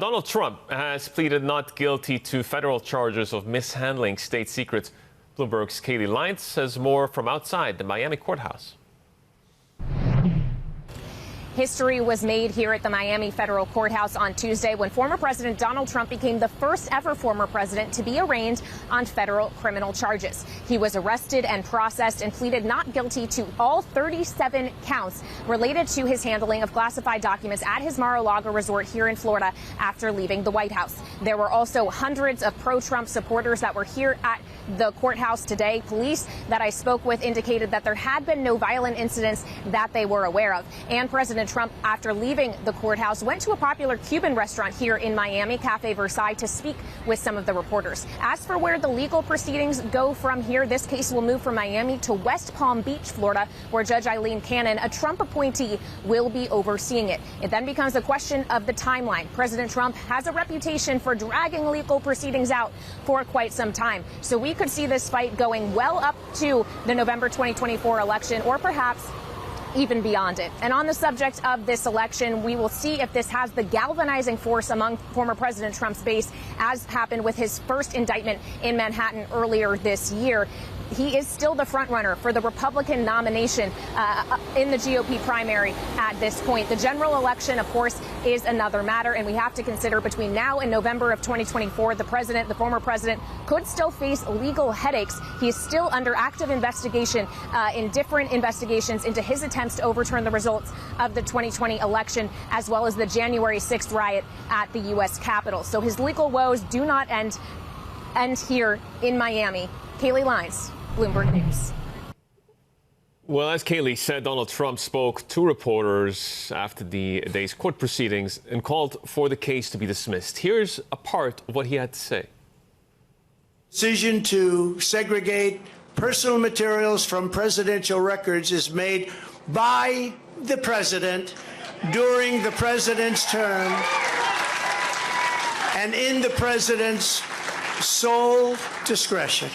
Donald Trump has pleaded not guilty to federal charges of mishandling state secrets. Bloomberg's Kailey Leinz says more from outside the Miami courthouse. History was made here at the Miami federal courthouse on Tuesday when former President Donald Trump became the first ever former president to be arraigned on federal criminal charges. He was arrested and processed and pleaded not guilty to all 37 counts related to his handling of classified documents at his Mar-a-Lago resort here in Florida after leaving the White House. There were also hundreds of pro-Trump supporters that were here at the courthouse today. Police that I spoke with indicated that there had been no violent incidents that they were aware of. And President Trump, after leaving the courthouse, went to a popular Cuban restaurant here in Miami, Cafe Versailles, to speak with some of the reporters. As for where the legal proceedings go from here, this case will move from Miami to West Palm Beach, Florida, where Judge Eileen Cannon, a Trump appointee, will be overseeing it. It then becomes a question of the timeline. President Trump has a reputation for dragging legal proceedings out for quite some time. So we could see this fight going well up to the November 2024 election, or perhaps even beyond it. And on the subject of this election, we will see if this has the galvanizing force among former President Trump's base, as happened with his first indictment in Manhattan earlier this year. He is still the frontrunner for the Republican nomination in the GOP primary at this point. The general election, of course, is another matter, and we have to consider between now and November of 2024, the former president, could still face legal headaches. He is still under active investigation in different investigations into his attempts to overturn the results of the 2020 election, as well as the January 6th riot at the U.S. Capitol. So his legal woes do not end here in Miami. Kailey Leinz, Bloomberg News. Well, as Kailey said, Donald Trump spoke to reporters after the day's court proceedings and called for the case to be dismissed. Here's a part of what he had to say. Decision to segregate personal materials from presidential records is made by the president during the president's term and in the president's sole discretion.